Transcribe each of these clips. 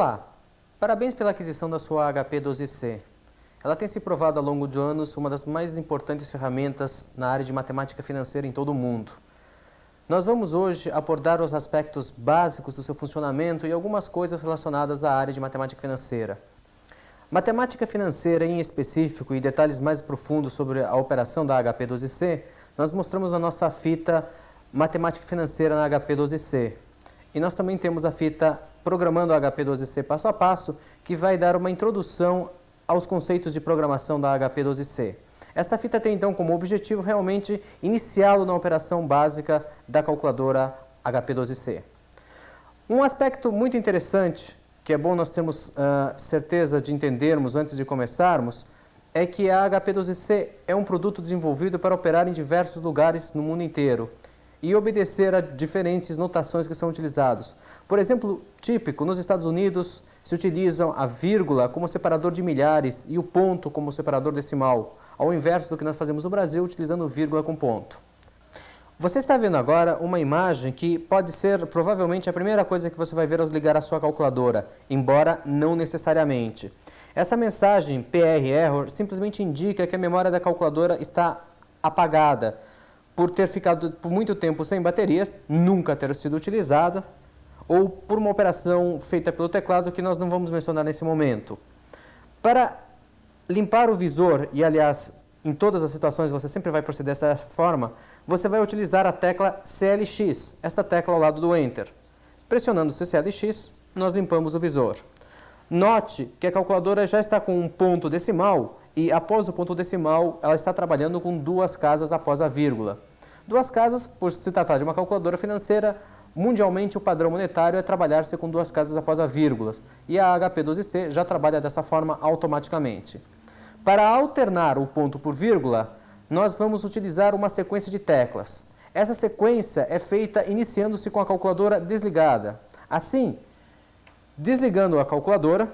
Olá, parabéns pela aquisição da sua HP12C. Ela tem se provado ao longo de anos uma das mais importantes ferramentas na área de matemática financeira em todo o mundo. Nós vamos hoje abordar os aspectos básicos do seu funcionamento e algumas coisas relacionadas à área de matemática financeira. Matemática financeira em específico e detalhes mais profundos sobre a operação da HP12C, nós mostramos na nossa fita Matemática Financeira na HP12C. E nós também temos a fita Programando a HP12C passo a passo, que vai dar uma introdução aos conceitos de programação da HP12C. Esta fita tem então como objetivo realmente iniciá-lo na operação básica da calculadora HP12C. Um aspecto muito interessante, que é bom nós termos certeza de entendermos antes de começarmos, é que a HP12C é um produto desenvolvido para operar em diversos lugares no mundo inteiro e obedecer a diferentes notações que são utilizadas. Por exemplo, típico, nos Estados Unidos se utilizam a vírgula como separador de milhares e o ponto como separador decimal, ao inverso do que nós fazemos no Brasil, utilizando vírgula com ponto. Você está vendo agora uma imagem que pode ser provavelmente a primeira coisa que você vai ver ao ligar a sua calculadora, embora não necessariamente. Essa mensagem PR Error simplesmente indica que a memória da calculadora está apagada, por ter ficado por muito tempo sem bateria, nunca ter sido utilizada, ou por uma operação feita pelo teclado que nós não vamos mencionar nesse momento. Para limpar o visor, e aliás, em todas as situações você sempre vai proceder dessa forma, você vai utilizar a tecla CLX, esta tecla ao lado do Enter. Pressionando o CLX, nós limpamos o visor. Note que a calculadora já está com um ponto decimal e após o ponto decimal ela está trabalhando com duas casas após a vírgula. Duas casas, por se tratar de uma calculadora financeira, mundialmente o padrão monetário é trabalhar-se com duas casas após a vírgula e a HP12C já trabalha dessa forma automaticamente. Para alternar o ponto por vírgula, nós vamos utilizar uma sequência de teclas. Essa sequência é feita iniciando-se com a calculadora desligada. Assim, desligando a calculadora,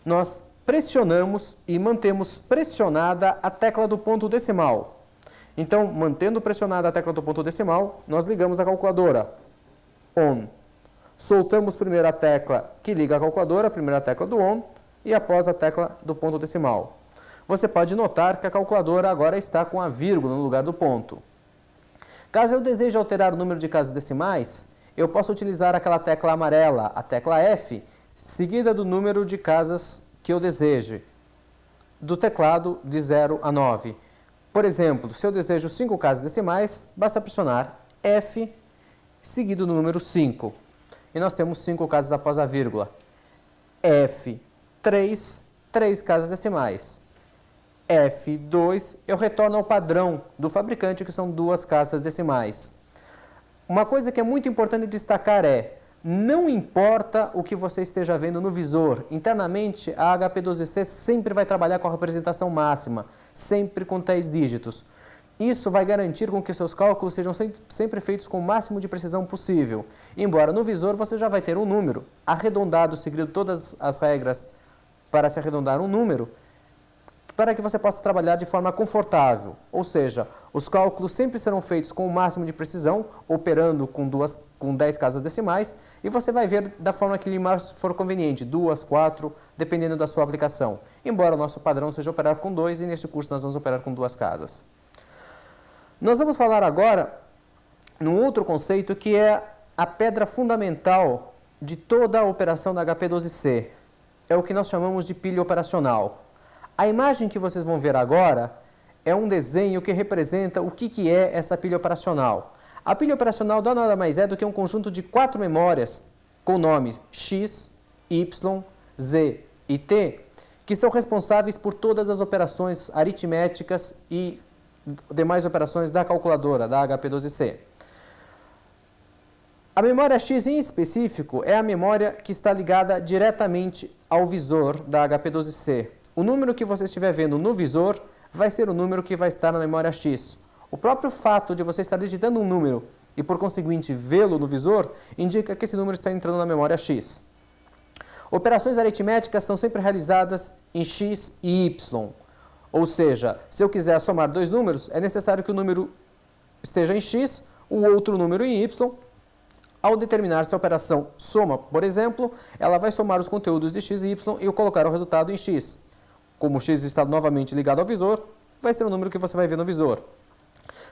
nós pressionamos e mantemos pressionada a tecla do ponto decimal. Então, mantendo pressionada a tecla do ponto decimal, nós ligamos a calculadora. ON. Soltamos primeiro a tecla que liga a calculadora, a primeira tecla do ON, e após a tecla do ponto decimal. Você pode notar que a calculadora agora está com a vírgula no lugar do ponto. Caso eu deseje alterar o número de casas decimais, eu posso utilizar aquela tecla amarela, a tecla F, seguida do número de casas que eu deseje, do teclado de 0 a 9. Por exemplo, se eu desejo 5 casas decimais, basta pressionar F, seguido do número 5. E nós temos 5 casas após a vírgula. F3, 3 casas decimais. F2, eu retorno ao padrão do fabricante, que são 2 casas decimais. Uma coisa que é muito importante destacar é, não importa o que você esteja vendo no visor, internamente a HP12C sempre vai trabalhar com a representação máxima, sempre com 10 dígitos. Isso vai garantir com que seus cálculos sejam sempre feitos com o máximo de precisão possível. Embora no visor você já vai ter um número arredondado, seguindo todas as regras para se arredondar um número, para que você possa trabalhar de forma confortável. Ou seja, os cálculos sempre serão feitos com o máximo de precisão, operando com 10 casas decimais, e você vai ver da forma que lhe mais for conveniente, 2, 4, dependendo da sua aplicação. Embora o nosso padrão seja operar com 2, e neste curso nós vamos operar com 2 casas. Nós vamos falar agora num outro conceito que é a pedra fundamental de toda a operação da HP12C. É o que nós chamamos de pilha operacional. A imagem que vocês vão ver agora é um desenho que representa o que é essa pilha operacional. A pilha operacional nada mais é do que um conjunto de 4 memórias com nome X, Y, Z e T, que são responsáveis por todas as operações aritméticas e demais operações da calculadora, da HP12C. A memória X em específico é a memória que está ligada diretamente ao visor da HP12C. O número que você estiver vendo no visor vai ser o número que vai estar na memória X. O próprio fato de você estar digitando um número e, por conseguinte, vê-lo no visor, indica que esse número está entrando na memória X. Operações aritméticas são sempre realizadas em X e Y. Ou seja, se eu quiser somar 2 números, é necessário que o número esteja em X, o outro número em Y, Ao determinar se a operação soma, por exemplo, ela vai somar os conteúdos de x e y e colocar o resultado em x. Como o x está novamente ligado ao visor, vai ser o número que você vai ver no visor.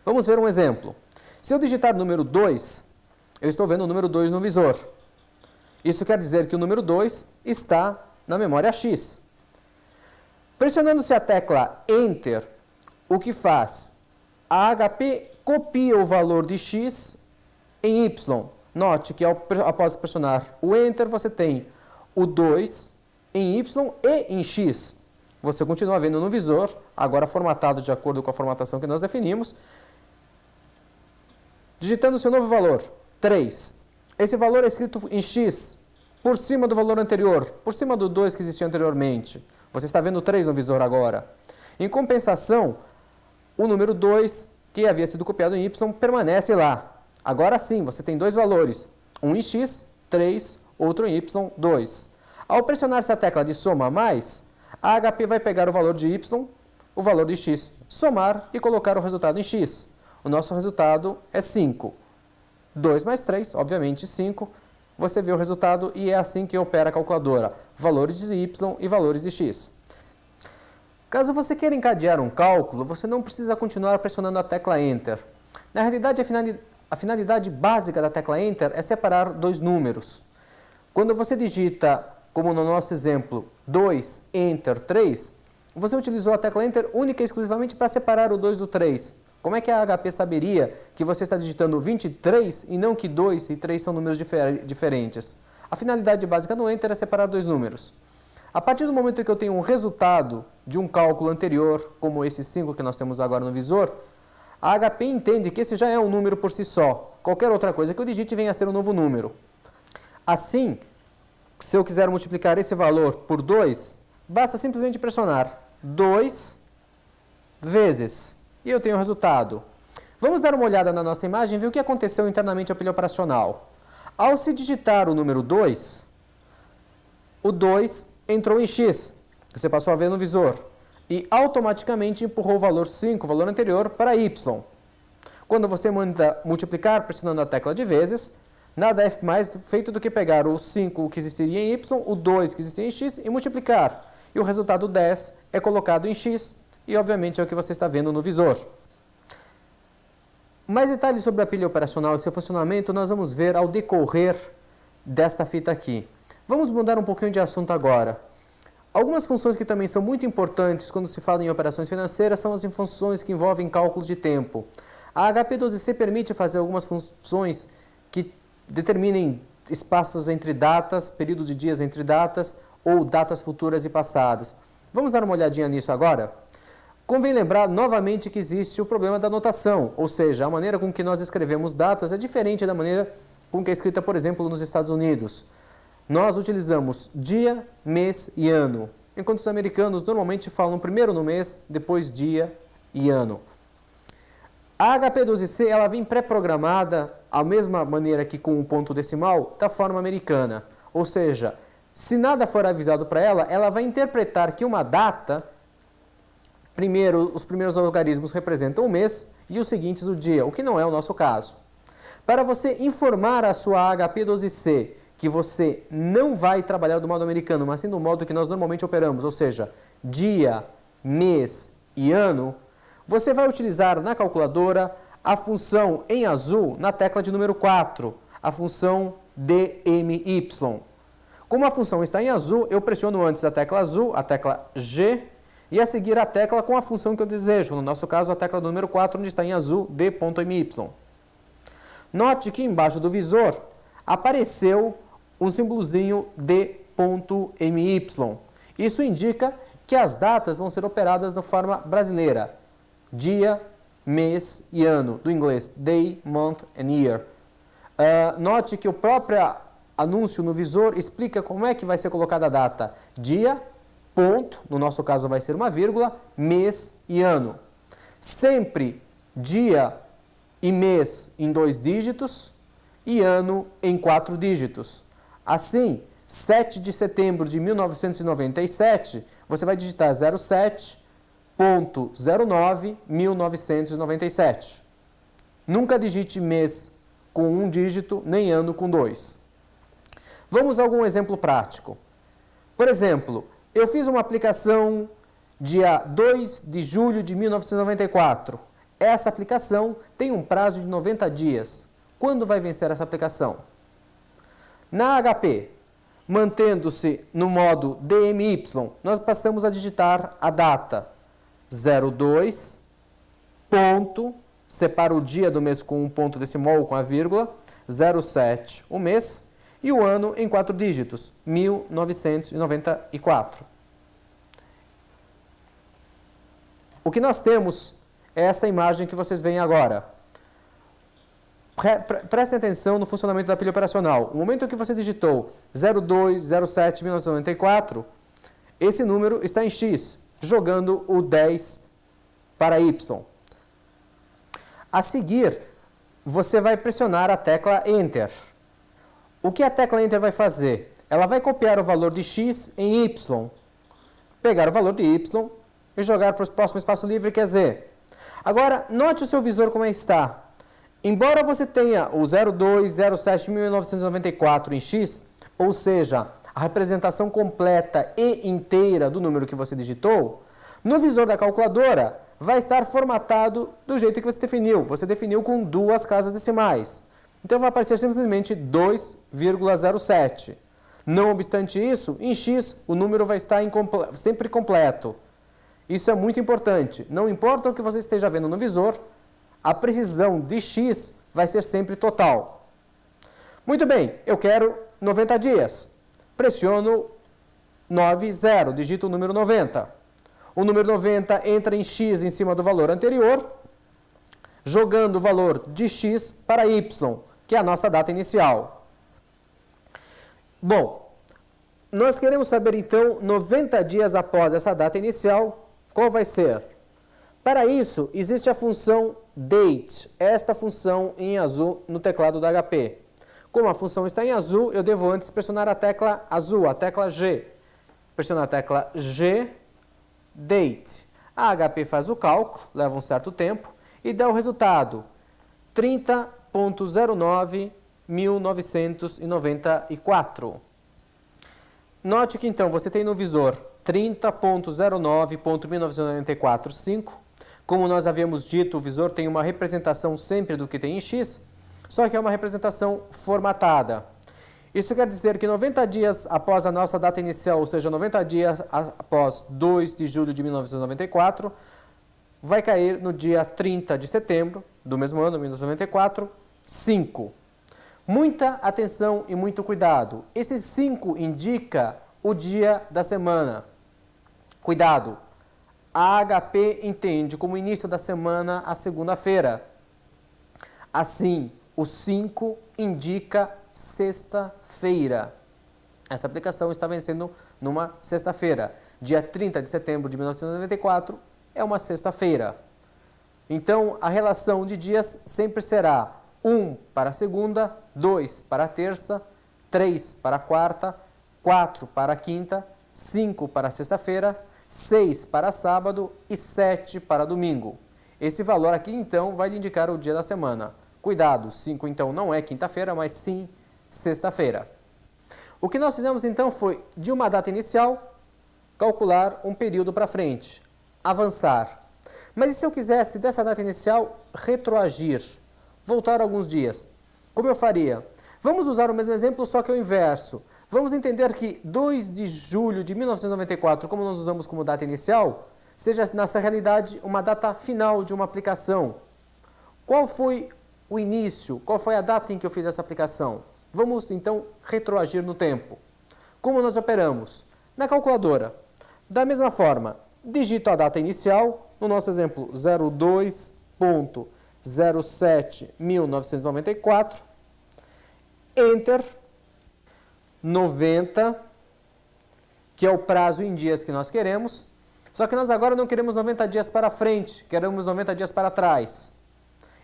Vamos ver um exemplo. Se eu digitar o número 2, eu estou vendo o número 2 no visor. Isso quer dizer que o número 2 está na memória x. Pressionando-se a tecla Enter, o que faz? A HP copia o valor de x em y. Note que após pressionar o Enter, você tem o 2 em y e em x. Você continua vendo no visor, agora formatado de acordo com a formatação que nós definimos. Digitando o seu novo valor, 3. Esse valor é escrito em x, por cima do valor anterior, por cima do 2 que existia anteriormente. Você está vendo 3 no visor agora. Em compensação, o número 2, que havia sido copiado em y, permanece lá. Agora sim, você tem dois valores, um em x, 3, outro em y, 2. Ao pressionar-se a tecla de soma mais, a HP vai pegar o valor de y, o valor de x, somar e colocar o resultado em x. O nosso resultado é 5. 2 mais 3, obviamente 5. Você vê o resultado e é assim que opera a calculadora. Valores de y e valores de x. Caso você queira encadear um cálculo, você não precisa continuar pressionando a tecla Enter. Na realidade, a finalidade básica da tecla Enter é separar dois números. Quando você digita, como no nosso exemplo, 2, Enter, 3, você utilizou a tecla Enter única e exclusivamente para separar o 2 do 3. Como é que a HP saberia que você está digitando 23 e não que 2 e 3 são números diferentes? A finalidade básica do Enter é separar dois números. A partir do momento que eu tenho um resultado de um cálculo anterior, como esse 5 que nós temos agora no visor, a HP entende que esse já é um número por si só. Qualquer outra coisa que eu digite venha a ser um novo número. Assim, se eu quiser multiplicar esse valor por 2, basta simplesmente pressionar 2 vezes. E eu tenho o resultado. Vamos dar uma olhada na nossa imagem e ver o que aconteceu internamente ao pilha operacional. Ao se digitar o número 2, o 2 entrou em x, você passou a ver no visor, e automaticamente empurrou o valor 5, o valor anterior, para y. Quando você manda multiplicar pressionando a tecla de vezes, nada é mais feito do que pegar o 5 que existiria em y, o 2 que existia em x e multiplicar. E o resultado 10 é colocado em x, e obviamente é o que você está vendo no visor. Mais detalhes sobre a pilha operacional e seu funcionamento nós vamos ver ao decorrer desta fita aqui. Vamos mudar um pouquinho de assunto agora. Algumas funções que também são muito importantes quando se fala em operações financeiras são as funções que envolvem cálculos de tempo. A HP12C permite fazer algumas funções que determinem espaços entre datas, períodos de dias entre datas ou datas futuras e passadas. Vamos dar uma olhadinha nisso agora? Convém lembrar novamente que existe o problema da notação, ou seja, a maneira com que nós escrevemos datas é diferente da maneira com que é escrita, por exemplo, nos Estados Unidos. Nós utilizamos dia, mês e ano, enquanto os americanos normalmente falam primeiro no mês, depois dia e ano. A HP12C ela vem pré-programada, a mesma maneira que com o ponto decimal, da forma americana. Ou seja, se nada for avisado para ela, ela vai interpretar que uma data, primeiro, os primeiros algarismos representam o mês e os seguintes o dia, o que não é o nosso caso. Para você informar a sua HP12C que você não vai trabalhar do modo americano, mas sim do modo que nós normalmente operamos, ou seja, dia, mês e ano, você vai utilizar na calculadora a função em azul na tecla de número 4, a função DMY. Como a função está em azul, eu pressiono antes a tecla azul, a tecla G, e a seguir a tecla com a função que eu desejo, no nosso caso a tecla do número 4, onde está em azul, D.MY. Note que embaixo do visor apareceu um símbolozinho D.MY. Isso indica que as datas vão ser operadas da forma brasileira, dia, mês e ano, do inglês day, month and year. Note que o próprio anúncio no visor explica como é que vai ser colocada a data, dia, ponto, no nosso caso vai ser uma vírgula, mês e ano. Sempre dia e mês em 2 dígitos e ano em 4 dígitos. Assim, 7 de setembro de 1997, você vai digitar 07.09.1997. Nunca digite mês com um dígito, nem ano com 2. Vamos a algum exemplo prático. Por exemplo, eu fiz uma aplicação dia 2 de julho de 1994. Essa aplicação tem um prazo de 90 dias. Quando vai vencer essa aplicação? Na HP, mantendo-se no modo DMY, nós passamos a digitar a data 02, ponto, separa o dia do mês com um ponto decimal com a vírgula, 07 o mês, e o ano em 4 dígitos, 1994. O que nós temos é essa imagem que vocês veem agora. Prestem atenção no funcionamento da pilha operacional. No momento que você digitou 02/07/1994, esse número está em X, jogando o 10 para Y. A seguir, você vai pressionar a tecla Enter. O que a tecla Enter vai fazer? Ela vai copiar o valor de X em Y, pegar o valor de Y e jogar para o próximo espaço livre, que é Z. Agora, note o seu visor como está. Embora você tenha o 02/07/1994 em X, ou seja, a representação completa e inteira do número que você digitou, no visor da calculadora vai estar formatado do jeito que você definiu. Você definiu com 2 casas decimais. Então vai aparecer simplesmente 2,07. Não obstante isso, em X o número vai estar sempre completo. Isso é muito importante. Não importa o que você esteja vendo no visor, a precisão de X vai ser sempre total. Muito bem, eu quero 90 dias. Pressiono 90, digito o número 90. O número 90 entra em X em cima do valor anterior, jogando o valor de X para Y, que é a nossa data inicial. Bom, nós queremos saber então, 90 dias após essa data inicial, qual vai ser? Para isso, existe a função date, esta função em azul no teclado da HP. Como a função está em azul, eu devo antes pressionar a tecla azul, a tecla G. Pressionar a tecla G, date. A HP faz o cálculo, leva um certo tempo, e dá o resultado, 30.09.1994. Note que então você tem no visor 30.09.1994.5. Como nós havíamos dito, o visor tem uma representação sempre do que tem em X, só que é uma representação formatada. Isso quer dizer que 90 dias após a nossa data inicial, ou seja, 90 dias após 2 de julho de 1994, vai cair no dia 30 de setembro do mesmo ano, 1994, 5. Muita atenção e muito cuidado. Esse 5 indica o dia da semana. Cuidado! A HP entende como início da semana a segunda-feira. Assim, o 5 indica sexta-feira. Essa aplicação está vencendo numa sexta-feira. Dia 30 de setembro de 1994 é uma sexta-feira. Então, a relação de dias sempre será 1 para a segunda, 2 para a terça, 3 para a quarta, 4 para a quinta, 5 para a sexta-feira, 6 para sábado e 7 para domingo. Esse valor aqui, então, vai lhe indicar o dia da semana. Cuidado, 5, então, não é quinta-feira, mas sim sexta-feira. O que nós fizemos, então, foi, de uma data inicial, calcular um período para frente, avançar. Mas e se eu quisesse, dessa data inicial, retroagir, voltar alguns dias? Como eu faria? Vamos usar o mesmo exemplo, só que ao inverso. Vamos entender que 2 de julho de 1994, como nós usamos como data inicial, seja nessa realidade uma data final de uma aplicação. Qual foi o início? Qual foi a data em que eu fiz essa aplicação? Vamos então retroagir no tempo. Como nós operamos? Na calculadora. Da mesma forma, digito a data inicial, no nosso exemplo 02/07/1994, Enter, 90, que é o prazo em dias que nós queremos, só que nós agora não queremos 90 dias para frente, queremos 90 dias para trás.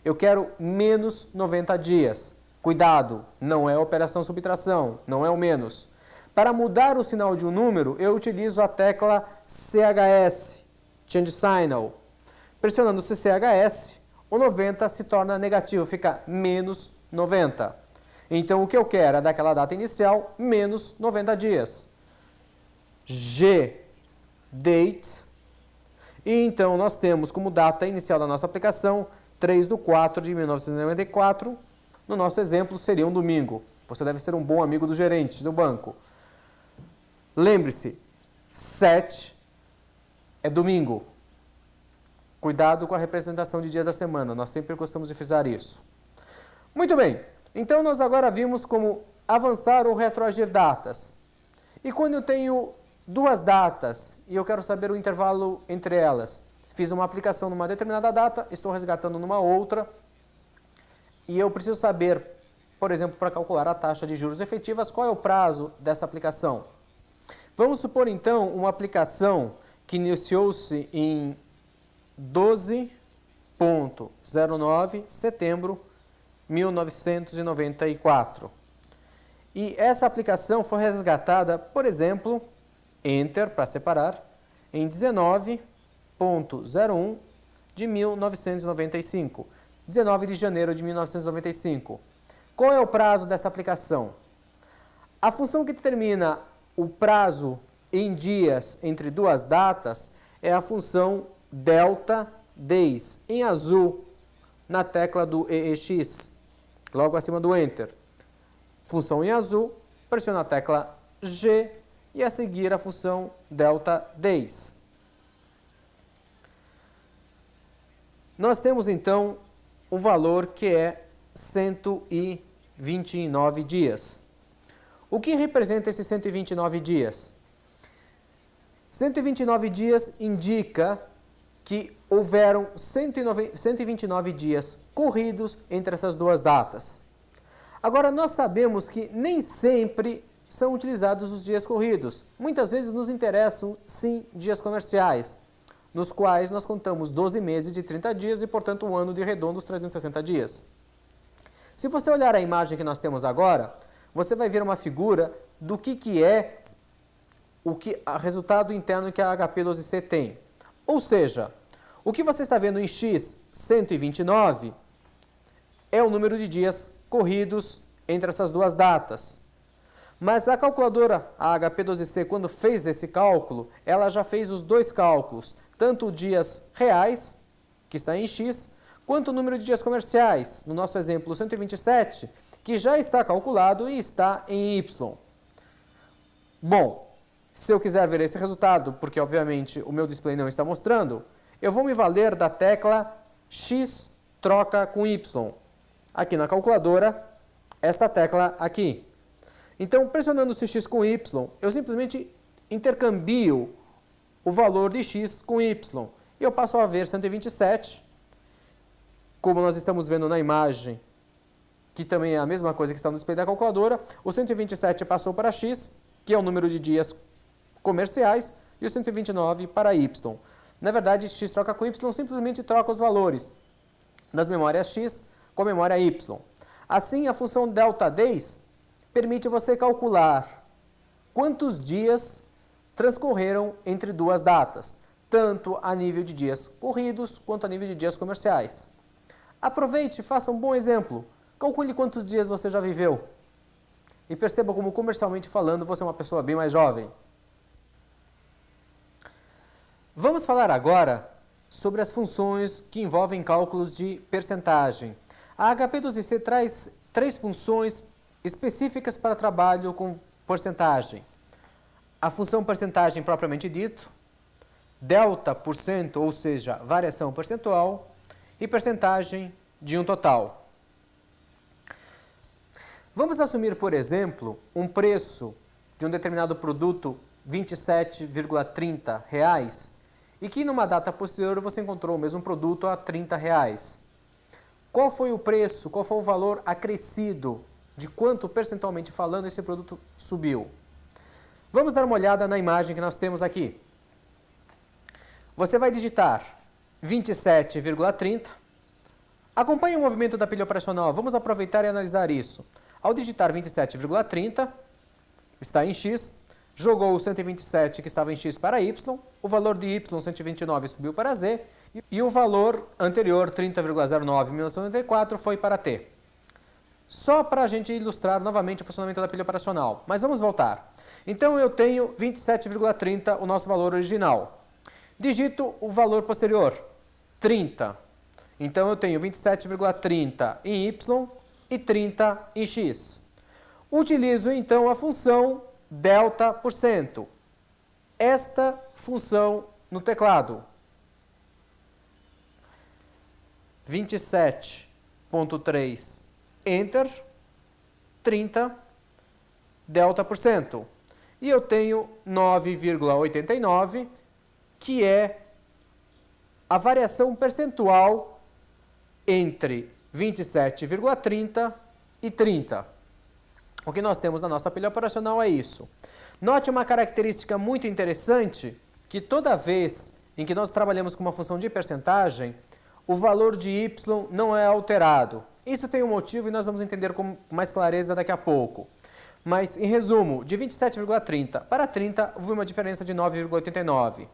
Eu quero menos 90 dias. Cuidado, não é operação subtração, não é o menos. Para mudar o sinal de um número, eu utilizo a tecla CHS, Change Signal. Pressionando o CHS, o 90 se torna negativo, fica menos 90. Então, o que eu quero é daquela data inicial menos 90 dias. G, date. E então, nós temos como data inicial da nossa aplicação 3/4/1994. No nosso exemplo, seria um domingo. Você deve ser um bom amigo do gerente do banco. Lembre-se, 7 é domingo. Cuidado com a representação de dia da semana. Nós sempre gostamos de frisar isso. Muito bem. Então, nós agora vimos como avançar ou retroagir datas. E quando eu tenho duas datas e eu quero saber o intervalo entre elas, fiz uma aplicação numa determinada data, estou resgatando numa outra, e eu preciso saber, por exemplo, para calcular a taxa de juros efetivas, qual é o prazo dessa aplicação. Vamos supor, então, uma aplicação que iniciou-se em 12.09 setembro 1994. E essa aplicação foi resgatada, por exemplo, Enter para separar, em 19.01 de 1995. 19 de janeiro de 1995. Qual é o prazo dessa aplicação? A função que determina o prazo em dias entre duas datas é a função delta days, em azul, na tecla do EEX, logo acima do Enter. Função em azul, pressiona a tecla G e a seguir a função delta days. Nós temos então um valor que é 129 dias. O que representa esses 129 dias? 129 dias indica que houveram 129 dias corridos entre essas duas datas. Agora, nós sabemos que nem sempre são utilizados os dias corridos. Muitas vezes nos interessam, sim, dias comerciais, nos quais nós contamos 12 meses de 30 dias e, portanto, um ano de redondos 360 dias. Se você olhar a imagem que nós temos agora, você vai ver uma figura do que é o resultado interno que a HP12C tem. Ou seja, o que você está vendo em X, 129, é o número de dias corridos entre essas duas datas. Mas a calculadora, a HP12C, quando fez esse cálculo, ela já fez os dois cálculos, tanto dias reais, que está em X, quanto o número de dias comerciais, no nosso exemplo 127, que já está calculado e está em Y. Bom, se eu quiser ver esse resultado, porque obviamente o meu display não está mostrando, eu vou me valer da tecla X troca com Y. Aqui na calculadora, esta tecla aqui. Então, pressionando-se X com Y, eu simplesmente intercambio o valor de X com Y. E eu passo a ver 127, como nós estamos vendo na imagem, que também é a mesma coisa que está no display da calculadora. O 127 passou para X, que é o número de dias comerciais, e o 129 para Y. Na verdade, X troca com Y simplesmente troca os valores das memórias X com a memória Y. Assim, a função delta days permite você calcular quantos dias transcorreram entre duas datas, tanto a nível de dias corridos quanto a nível de dias comerciais. Aproveite e faça um bom exemplo. Calcule quantos dias você já viveu. E perceba como, comercialmente falando, você é uma pessoa bem mais jovem. Vamos falar agora sobre as funções que envolvem cálculos de percentagem. A HP12C traz 3 funções específicas para trabalho com porcentagem. A função percentagem propriamente dito, delta por cento, ou seja, variação percentual, e percentagem de um total. Vamos assumir, por exemplo, um preço de um determinado produto R$ 27,30 e que numa data posterior você encontrou o mesmo produto a R$ 30. Qual foi o preço, qual foi o valor acrescido de quanto percentualmente falando esse produto subiu? Vamos dar uma olhada na imagem que nós temos aqui. Você vai digitar 27,30. Acompanhe o movimento da pilha operacional. Vamos aproveitar e analisar isso. Ao digitar 27,30, está em X, jogou o 127 que estava em X para Y, o valor de Y, 129, subiu para Z, e o valor anterior, 30,09 em 1994, foi para T. Só para a gente ilustrar novamente o funcionamento da pilha operacional. Mas vamos voltar. Então eu tenho 27,30, o nosso valor original. Digito o valor posterior, 30. Então eu tenho 27,30 em Y e 30 em X. Utilizo então a função delta%. Esta função no teclado. 27,3, Enter, 30, delta%. E eu tenho 9,89, que é a variação percentual entre 27,30 e 30. O que nós temos na nossa pilha operacional é isso. Note uma característica muito interessante, que toda vez em que nós trabalhamos com uma função de percentagem, o valor de y não é alterado. Isso tem um motivo e nós vamos entender com mais clareza daqui a pouco. Mas, em resumo, de 27,30 para 30, houve uma diferença de 9,89.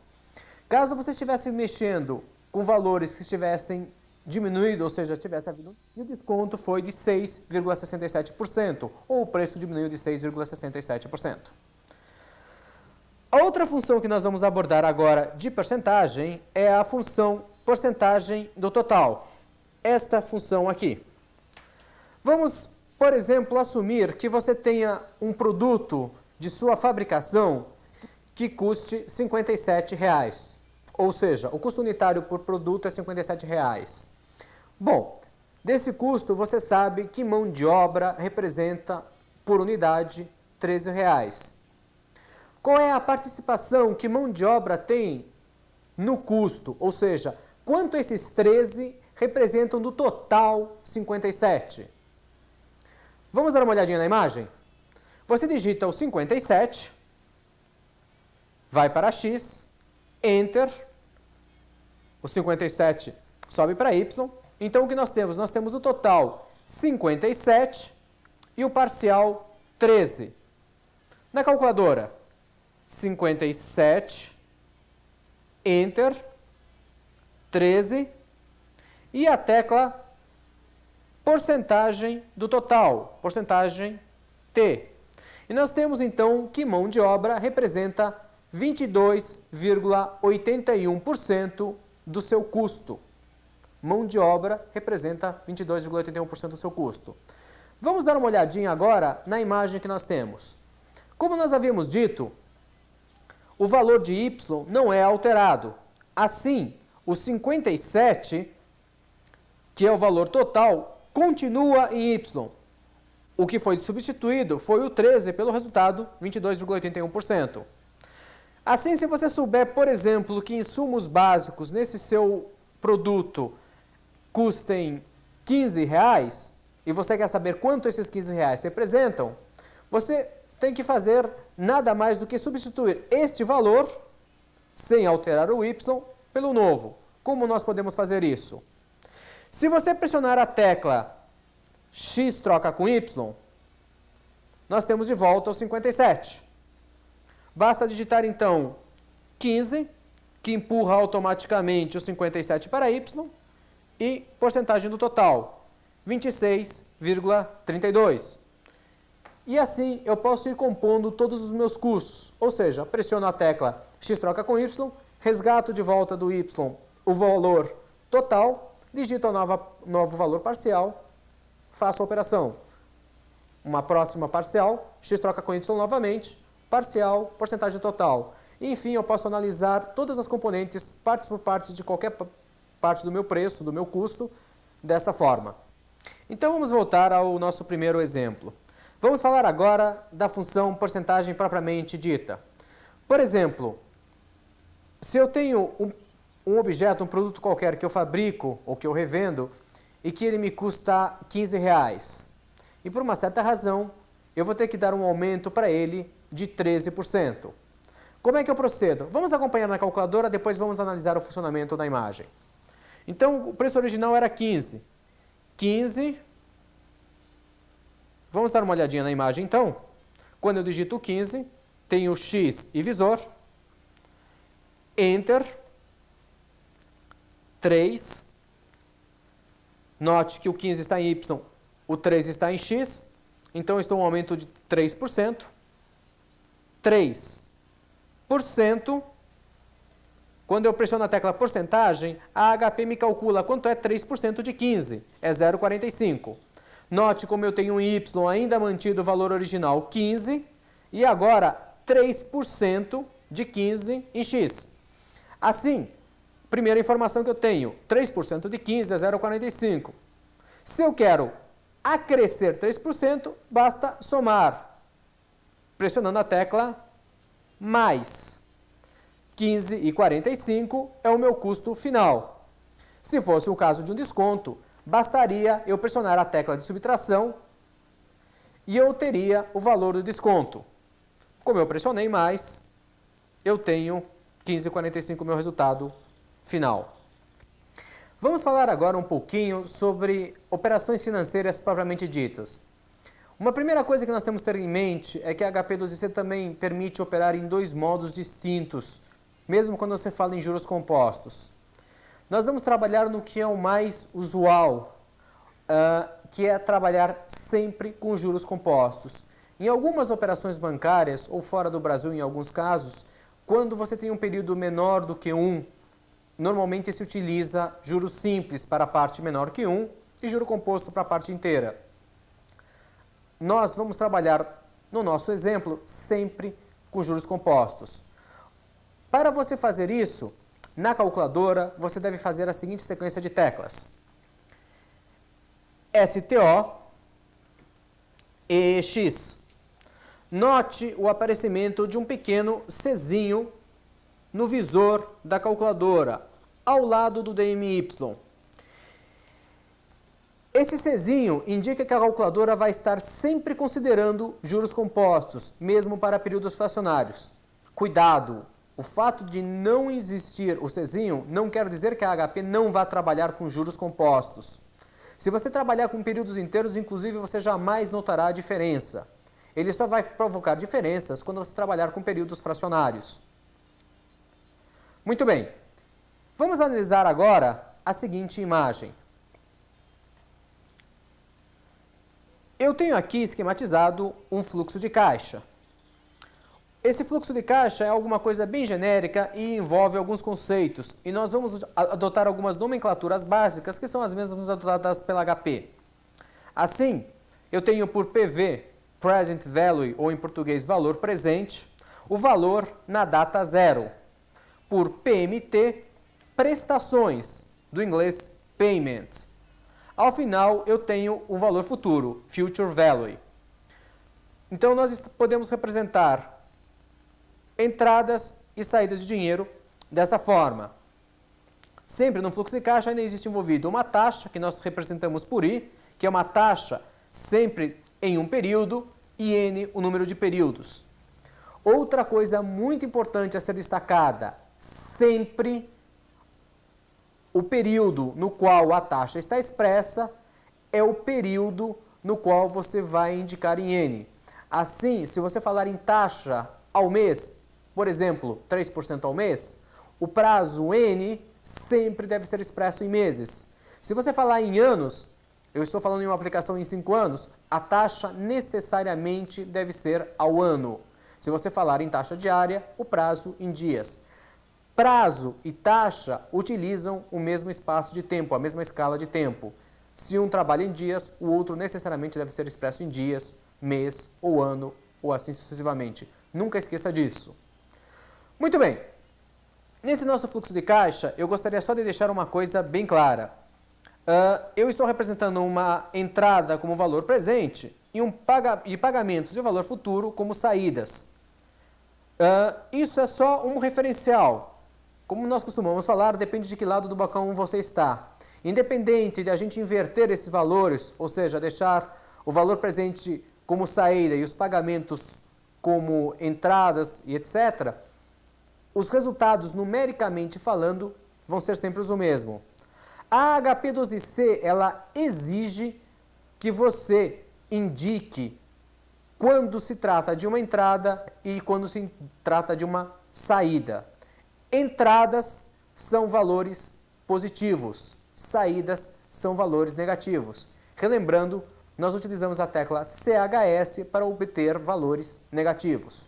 Caso você estivesse mexendo com valores que estivessem diminuído, ou seja, tivesse havido, e o desconto foi de 6,67%, ou o preço diminuiu de 6,67%. A outra função que nós vamos abordar agora de porcentagem é a função porcentagem do total. Esta função aqui. Vamos, por exemplo, assumir que você tenha um produto de sua fabricação que custe R$ 57,00. Ou seja, o custo unitário por produto é R$ 57,00. Bom, desse custo você sabe que mão de obra representa, por unidade, R$ 13,00. Qual é a participação que mão de obra tem no custo? Ou seja, quanto esses 13 representam do total 57? Vamos dar uma olhadinha na imagem? Você digita o 57, vai para X, Enter, o 57 sobe para Y. Então, o que nós temos? Nós temos o total 57 e o parcial 13. Na calculadora, 57, Enter, 13 e a tecla porcentagem do total, porcentagem T. E nós temos então que mão de obra representa 22,81% do seu custo. Mão de obra representa 22,81% do seu custo. Vamos dar uma olhadinha agora na imagem que nós temos. Como nós havíamos dito, o valor de Y não é alterado. Assim, o 57, que é o valor total, continua em Y. O que foi substituído foi o 13 pelo resultado 22,81%. Assim, se você souber, por exemplo, que insumos básicos nesse seu produto custem R$15 e você quer saber quanto esses R$15 representam, você tem que fazer nada mais do que substituir este valor, sem alterar o Y, pelo novo. Como nós podemos fazer isso? Se você pressionar a tecla X troca com Y, nós temos de volta o 57. Basta digitar então 15, que empurra automaticamente o 57 para Y, e porcentagem do total, 26,32. E assim eu posso ir compondo todos os meus custos, ou seja, pressiono a tecla X troca com Y, resgato de volta do Y o valor total, digito o novo valor parcial, faço a operação. Uma próxima parcial, X troca com Y novamente, parcial, porcentagem total. E, enfim, eu posso analisar todas as componentes, partes por partes de qualquer parte do meu preço, do meu custo, dessa forma. Então, vamos voltar ao nosso primeiro exemplo. Vamos falar agora da função porcentagem propriamente dita. Por exemplo, se eu tenho um objeto, um produto qualquer que eu fabrico ou que eu revendo e que ele me custa R$15, e por uma certa razão eu vou ter que dar um aumento para ele de 13%. Como é que eu procedo? Vamos acompanhar na calculadora, depois vamos analisar o funcionamento da imagem. Então, o preço original era 15. 15. Vamos dar uma olhadinha na imagem, então. Quando eu digito 15, tenho X e visor. Enter. 3. Note que o 15 está em Y o 3 está em x, então eu estou um aumento de 3%. 3%. Quando eu pressiono a tecla porcentagem, a HP me calcula quanto é 3% de 15, é 0,45. Note como eu tenho um Y ainda mantido o valor original 15, e agora 3% de 15 em x. Assim, primeira informação que eu tenho, 3% de 15 é 0,45. Se eu quero acrescer 3%, basta somar, pressionando a tecla mais. 15,45 é o meu custo final. Se fosse o caso de um desconto, bastaria eu pressionar a tecla de subtração e eu teria o valor do desconto. Como eu pressionei mais, eu tenho 15,45 meu resultado final. Vamos falar agora um pouquinho sobre operações financeiras propriamente ditas. Uma primeira coisa que nós temos que ter em mente é que a HP12C também permite operar em dois modos distintos, mesmo quando você fala em juros compostos. Nós vamos trabalhar no que é o mais usual, que é trabalhar sempre com juros compostos. Em algumas operações bancárias, ou fora do Brasil em alguns casos, quando você tem um período menor do que 1, normalmente se utiliza juros simples para a parte menor que 1 e juro composto para a parte inteira. Nós vamos trabalhar, no nosso exemplo, sempre com juros compostos. Para você fazer isso, na calculadora, você deve fazer a seguinte sequência de teclas. STO, EX. Note o aparecimento de um pequeno Czinho no visor da calculadora, ao lado do DMY. Esse Czinho indica que a calculadora vai estar sempre considerando juros compostos, mesmo para períodos fracionários. Cuidado! O fato de não existir o Czinho não quer dizer que a HP não vá trabalhar com juros compostos. Se você trabalhar com períodos inteiros, inclusive, você jamais notará a diferença. Ele só vai provocar diferenças quando você trabalhar com períodos fracionários. Muito bem. Vamos analisar agora a seguinte imagem. Eu tenho aqui esquematizado um fluxo de caixa. Esse fluxo de caixa é alguma coisa bem genérica e envolve alguns conceitos. E nós vamos adotar algumas nomenclaturas básicas que são as mesmas adotadas pela HP. Assim, eu tenho por PV, Present Value, ou em português, valor presente, o valor na data zero. Por PMT, prestações, do inglês Payment. Ao final, eu tenho o valor futuro, Future Value. Então, nós podemos representar entradas e saídas de dinheiro dessa forma. Sempre no fluxo de caixa ainda existe envolvido uma taxa, que nós representamos por I, que é uma taxa sempre em um período, e N, o número de períodos. Outra coisa muito importante a ser destacada, sempre o período no qual a taxa está expressa é o período no qual você vai indicar em N. Assim, se você falar em taxa ao mês, por exemplo, 3% ao mês, o prazo N sempre deve ser expresso em meses. Se você falar em anos, eu estou falando em uma aplicação em 5 anos, a taxa necessariamente deve ser ao ano. Se você falar em taxa diária, o prazo em dias. Prazo e taxa utilizam o mesmo espaço de tempo, a mesma escala de tempo. Se um trabalha em dias, o outro necessariamente deve ser expresso em dias, mês ou ano, ou assim sucessivamente. Nunca esqueça disso. Muito bem. Nesse nosso fluxo de caixa, eu gostaria só de deixar uma coisa bem clara. Eu estou representando uma entrada como valor presente e pagamentos de valor futuro como saídas. Isso é só um referencial. Como nós costumamos falar, depende de que lado do balcão você está. Independente de a gente inverter esses valores, ou seja, deixar o valor presente como saída e os pagamentos como entradas e etc., os resultados, numericamente falando, vão ser sempre os mesmos. A HP12C, ela exige que você indique quando se trata de uma entrada e quando se trata de uma saída. Entradas são valores positivos, saídas são valores negativos. Relembrando, nós utilizamos a tecla CHS para obter valores negativos.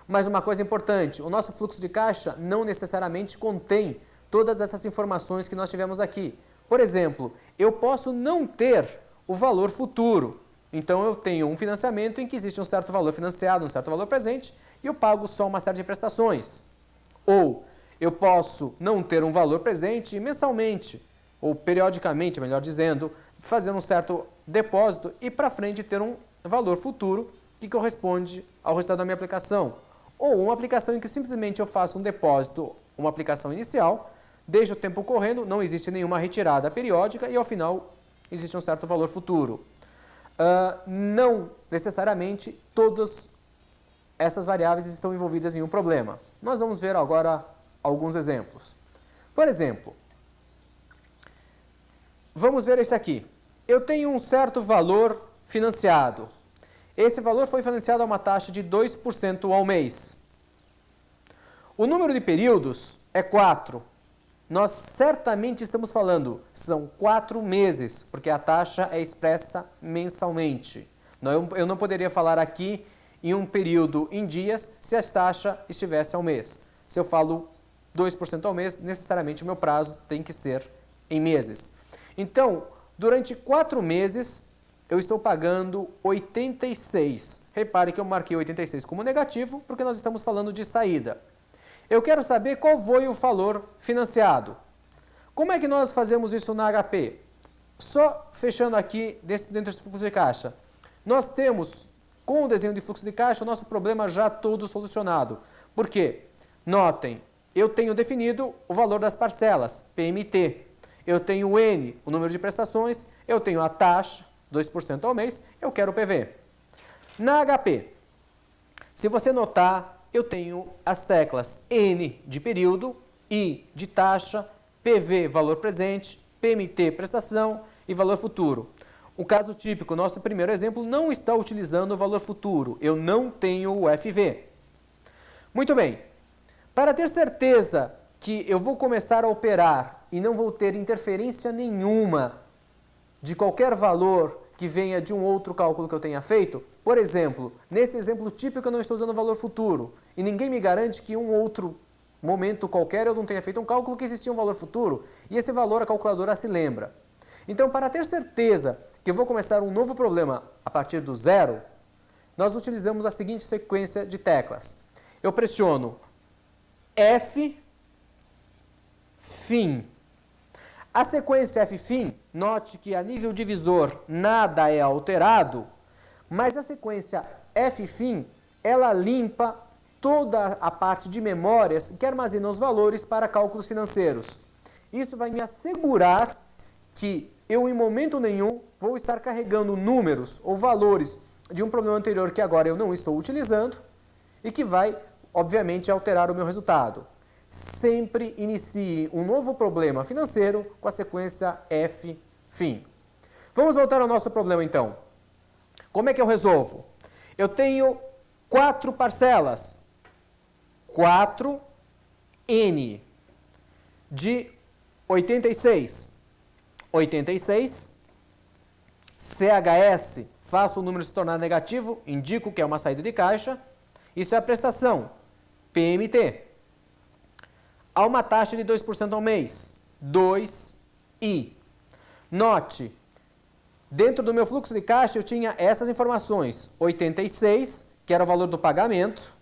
Mas uma coisa importante, o nosso fluxo de caixa não necessariamente contém todas essas informações que nós tivemos aqui. Por exemplo, eu posso não ter o valor futuro. Então eu tenho um financiamento em que existe um certo valor financiado, um certo valor presente, e eu pago só uma série de prestações. Ou eu posso não ter um valor presente e mensalmente, ou periodicamente, melhor dizendo, fazer um certo depósito e para frente ter um valor futuro que corresponde ao resultado da minha aplicação. Ou uma aplicação em que simplesmente eu faço um depósito, uma aplicação inicial, deixo o tempo correndo, não existe nenhuma retirada periódica e ao final existe um certo valor futuro. Não necessariamente todas essas variáveis estão envolvidas em um problema. Nós vamos ver agora alguns exemplos. Por exemplo, vamos ver esse aqui. Eu tenho um certo valor financiado. Esse valor foi financiado a uma taxa de 2% ao mês. O número de períodos é 4. Nós certamente estamos falando, são 4 meses, porque a taxa é expressa mensalmente. Eu não poderia falar aqui em um período em dias se a taxa estivesse ao mês. Se eu falo 2% ao mês, necessariamente o meu prazo tem que ser em meses. Então, durante 4 meses, eu estou pagando 86. Repare que eu marquei 86 como negativo, porque nós estamos falando de saída. Eu quero saber qual foi o valor financiado. Como é que nós fazemos isso na HP? Só fechando aqui dentro desse fluxo de caixa. Nós temos, com o desenho de fluxo de caixa, o nosso problema já todo solucionado. Por quê? Notem, eu tenho definido o valor das parcelas, PMT. Eu tenho o N, o número de prestações, eu tenho a taxa, 2% ao mês, eu quero o PV. Na HP, se você notar, eu tenho as teclas N de período, I de taxa, PV valor presente, PMT prestação e valor futuro. O caso típico, nosso primeiro exemplo, não está utilizando o valor futuro, eu não tenho o FV. Muito bem, para ter certeza que eu vou começar a operar e não vou ter interferência nenhuma de qualquer valor que venha de um outro cálculo que eu tenha feito, por exemplo, nesse exemplo típico eu não estou usando o valor futuro e ninguém me garante que em um outro momento qualquer eu não tenha feito um cálculo que existia um valor futuro e esse valor a calculadora se lembra. Então, para ter certeza que eu vou começar um novo problema a partir do zero, nós utilizamos a seguinte sequência de teclas. Eu pressiono F, fim. A sequência F-fim, note que a nível divisor nada é alterado, mas a sequência F-fim, ela limpa toda a parte de memórias que armazena os valores para cálculos financeiros. Isso vai me assegurar que eu, em momento nenhum, vou estar carregando números ou valores de um problema anterior que agora eu não estou utilizando e que vai, obviamente, alterar o meu resultado. Sempre inicie um novo problema financeiro com a sequência F, fim. Vamos voltar ao nosso problema, então. Como é que eu resolvo? Eu tenho 4 parcelas. 4N de 86. 86. CHS, faço o número se tornar negativo, indico que é uma saída de caixa. Isso é a prestação. PMT. Há uma taxa de 2% ao mês, 2I. Note, dentro do meu fluxo de caixa eu tinha essas informações, 86, que era o valor do pagamento,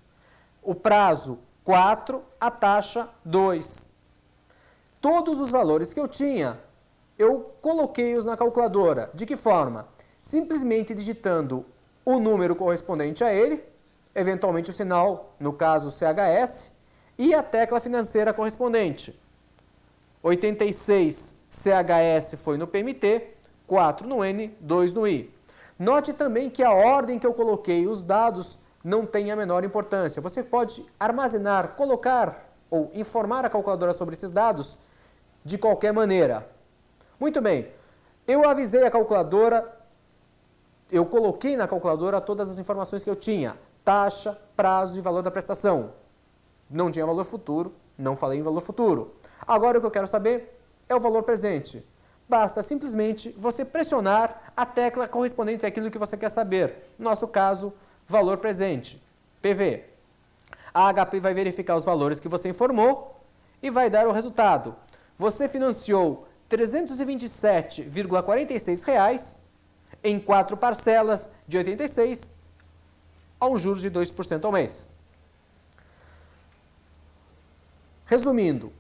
o prazo 4, a taxa 2. Todos os valores que eu tinha, eu coloquei-os na calculadora. De que forma? Simplesmente digitando o número correspondente a ele, eventualmente o sinal, no caso CHS, e a tecla financeira correspondente. 86 CHS foi no PMT, 4 no N, 2 no I. Note também que a ordem que eu coloquei os dados não tem a menor importância. Você pode armazenar, colocar ou informar a calculadora sobre esses dados de qualquer maneira. Muito bem, eu avisei a calculadora, eu coloquei na calculadora todas as informações que eu tinha, taxa, prazo e valor da prestação. Não tinha valor futuro, não falei em valor futuro. Agora o que eu quero saber é o valor presente. basta simplesmente você pressionar a tecla correspondente àquilo que você quer saber. No nosso caso, valor presente, PV. A HP vai verificar os valores que você informou e vai dar o resultado. Você financiou R$ 327,46 em 4 parcelas de 86 a um juros de 2% ao mês. Resumindo,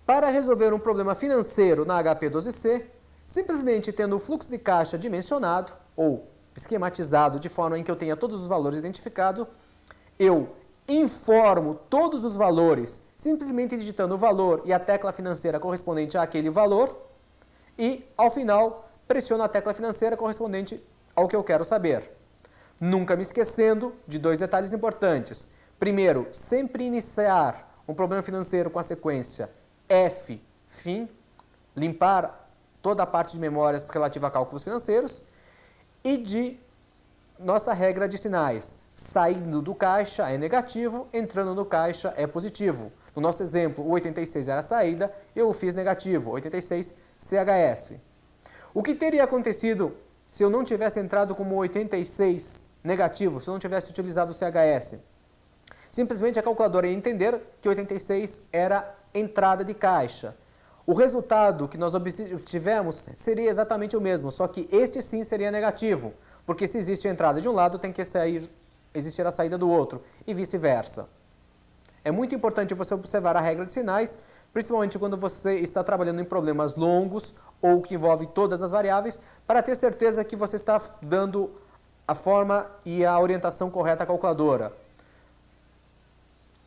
para resolver um problema financeiro na HP12C, simplesmente tendo o fluxo de caixa dimensionado ou esquematizado de forma em que eu tenha todos os valores identificados, eu informo todos os valores simplesmente digitando o valor e a tecla financeira correspondente àquele valor e, ao final, pressiono a tecla financeira correspondente ao que eu quero saber. Nunca me esquecendo de 2 detalhes importantes. Primeiro, sempre iniciar um problema financeiro com a sequência F, fim, limpar toda a parte de memórias relativa a cálculos financeiros e de nossa regra de sinais. Saindo do caixa é negativo, entrando no caixa é positivo. No nosso exemplo, o 86 era a saída, eu o fiz negativo, 86 CHS. O que teria acontecido se eu não tivesse entrado como 86 negativo, se eu não tivesse utilizado o CHS? Simplesmente a calculadora ia entender que 86 era entrada de caixa. O resultado que nós obtivemos seria exatamente o mesmo, só que este sim seria negativo, porque se existe a entrada de um lado, tem que existir a saída do outro, e vice-versa. É muito importante você observar a regra de sinais, principalmente quando você está trabalhando em problemas longos ou que envolve todas as variáveis, para ter certeza que você está dando a forma e a orientação correta à calculadora.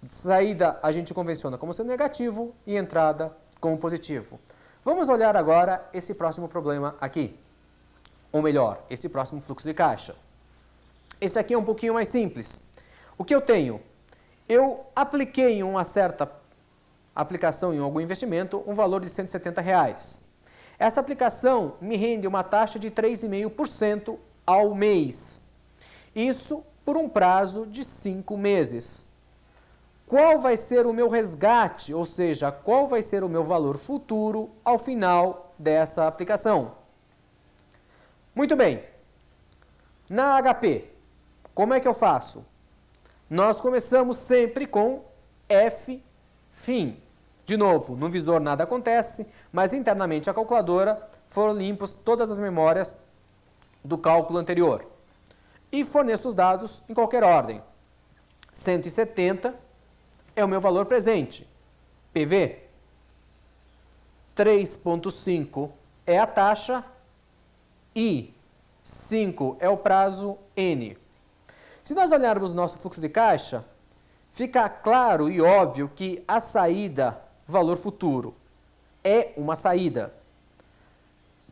Saída a gente convenciona como sendo negativo e entrada como positivo. Vamos olhar agora esse próximo problema aqui. Ou melhor, esse próximo fluxo de caixa. Esse aqui é um pouquinho mais simples. O que eu tenho? Eu apliquei em uma certa aplicação em algum investimento um valor de R$ 170. Essa aplicação me rende uma taxa de 3,5% ao mês. Isso por um prazo de 5 meses. Qual vai ser o meu resgate, ou seja, qual vai ser o meu valor futuro ao final dessa aplicação? Muito bem. Na HP, como é que eu faço? Nós começamos sempre com F, fim. De novo, no visor nada acontece, mas internamente a calculadora foram limpas todas as memórias do cálculo anterior. E forneço os dados em qualquer ordem. 170 é o meu valor presente, PV. 3,5 é a taxa e 5 é o prazo N. Se nós olharmos nosso fluxo de caixa, fica claro e óbvio que a saída, valor futuro, é uma saída.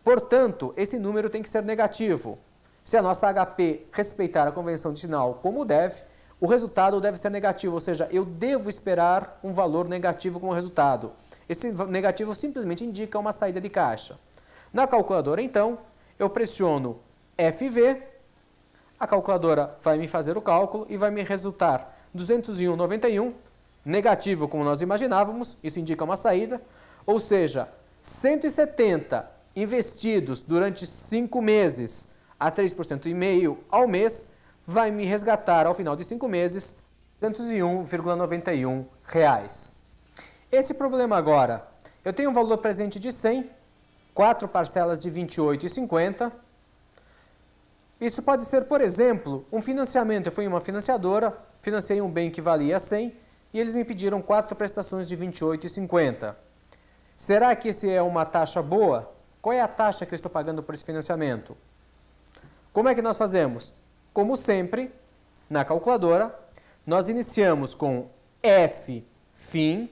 Portanto, esse número tem que ser negativo. Se a nossa HP respeitar a convenção de sinal como deve, o resultado deve ser negativo, ou seja, eu devo esperar um valor negativo como resultado. Esse negativo simplesmente indica uma saída de caixa. Na calculadora, então, eu pressiono FV, a calculadora vai me fazer o cálculo e vai me resultar 201,91, negativo como nós imaginávamos, isso indica uma saída, ou seja, 170 investidos durante 5 meses a 3,5% ao mês, vai me resgatar ao final de 5 meses R$ 201,91. Esse problema agora, eu tenho um valor presente de 100, 4 parcelas de R$ 28,50. Isso pode ser, por exemplo, um financiamento. Eu fui em uma financiadora, financiei um bem que valia 100 e eles me pediram 4 prestações de R$ 28,50. Será que esse é uma taxa boa? Qual é a taxa que eu estou pagando por esse financiamento? Como é que nós fazemos? Como sempre, na calculadora, nós iniciamos com F, fim,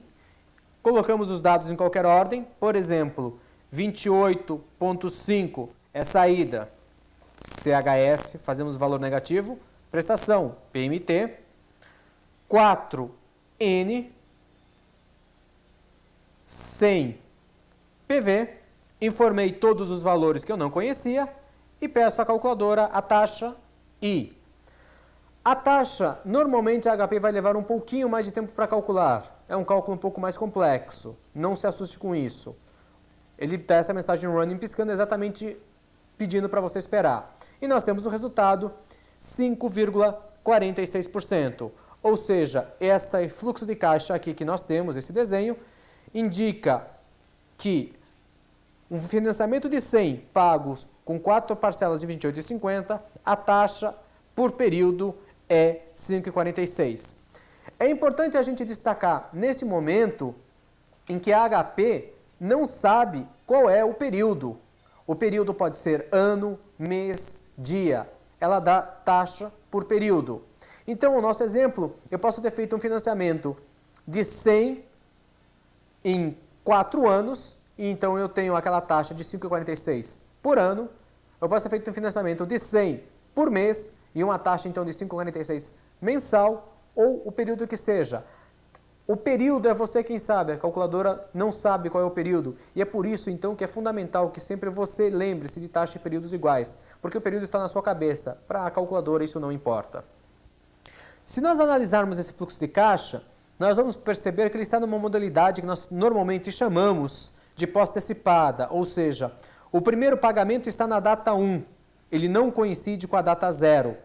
colocamos os dados em qualquer ordem, por exemplo, 28,5 é saída, CHS, fazemos valor negativo, prestação, PMT, 4N, 100 PV, informei todos os valores que eu não conhecia e peço à calculadora a taxa I. A taxa, normalmente a HP vai levar um pouquinho mais de tempo para calcular. É um cálculo um pouco mais complexo. Não se assuste com isso. Ele dá essa mensagem running piscando exatamente pedindo para você esperar. E nós temos o resultado 5,46%. Ou seja, este fluxo de caixa aqui que nós temos, esse desenho, indica que um financiamento de 100 pagos com 4 parcelas de 28,50, a taxa por período é 5,46. É importante a gente destacar nesse momento em que a HP não sabe qual é o período. O período pode ser ano, mês, dia. Ela dá taxa por período. Então, o nosso exemplo, eu posso ter feito um financiamento de 100 em 4 anos, e então eu tenho aquela taxa de 5,46 por ano. Eu posso ter feito um financiamento de 100 por mês, e uma taxa então de 5,46 mensal, ou o período que seja. O período é você quem sabe, a calculadora não sabe qual é o período. E é por isso, então, que é fundamental que sempre você lembre-se de taxa e períodos iguais, porque o período está na sua cabeça. Para a calculadora isso não importa. Se nós analisarmos esse fluxo de caixa, nós vamos perceber que ele está numa modalidade que nós normalmente chamamos de pós-antecipada, ou seja, o primeiro pagamento está na data 1, ele não coincide com a data 0.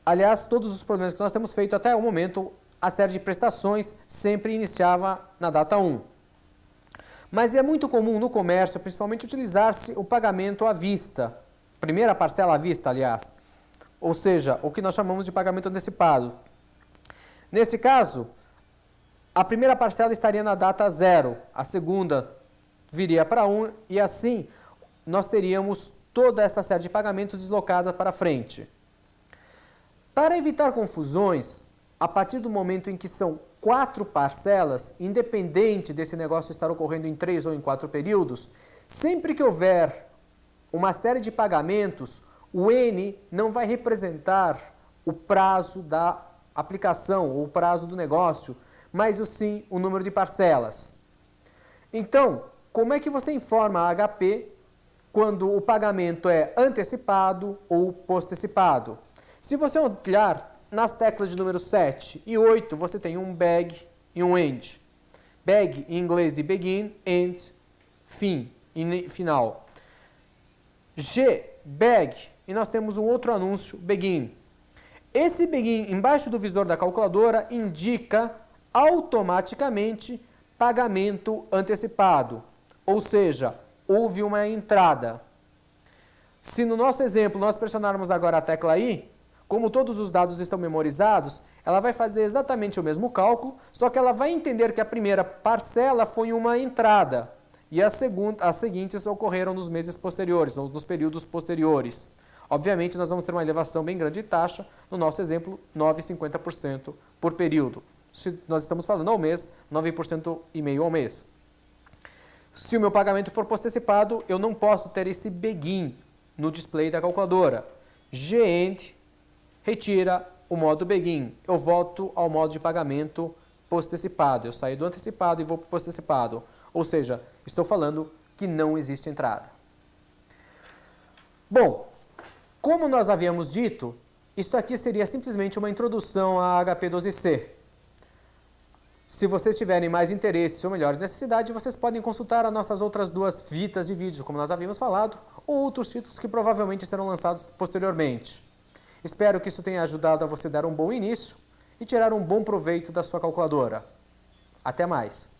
Aliás, todos os problemas que nós temos feito até o momento, a série de prestações sempre iniciava na data 1. Mas é muito comum no comércio, principalmente, utilizar-se o pagamento à vista, primeira parcela à vista, aliás, ou seja, o que nós chamamos de pagamento antecipado. Nesse caso, a primeira parcela estaria na data 0, a segunda viria para 1 e assim nós teríamos toda essa série de pagamentos deslocada para frente. Para evitar confusões, a partir do momento em que são 4 parcelas, independente desse negócio estar ocorrendo em 3 ou em 4 períodos, sempre que houver uma série de pagamentos, o N não vai representar o prazo da aplicação ou o prazo do negócio, mas sim o número de parcelas. Então, como é que você informa a HP quando o pagamento é antecipado ou postecipado? Se você olhar nas teclas de número 7 e 8, você tem um bag e um end. Bag em inglês de begin, end, fim, final. G, bag, e nós temos um outro anúncio, begin. Esse begin embaixo do visor da calculadora indica automaticamente pagamento antecipado, ou seja, houve uma entrada. Se no nosso exemplo nós pressionarmos agora a tecla I, como todos os dados estão memorizados, ela vai fazer exatamente o mesmo cálculo, só que ela vai entender que a primeira parcela foi uma entrada e as seguintes ocorreram nos meses posteriores, ou nos períodos posteriores. Obviamente, nós vamos ter uma elevação bem grande de taxa, no nosso exemplo, 9,50% por período. Se nós estamos falando ao mês, 9,5% ao mês. Se o meu pagamento for postecipado, eu não posso ter esse begin no display da calculadora. G-end retira o modo begin. Eu volto ao modo de pagamento postecipado. Eu saio do antecipado e vou para o postecipado. Ou seja, estou falando que não existe entrada. Bom, como nós havíamos dito, isto aqui seria simplesmente uma introdução à HP12C. Se vocês tiverem mais interesse ou melhores necessidades, vocês podem consultar as nossas outras 2 fitas de vídeo, como nós havíamos falado, ou outros títulos que provavelmente serão lançados posteriormente. Espero que isso tenha ajudado a você dar um bom início e tirar um bom proveito da sua calculadora. Até mais!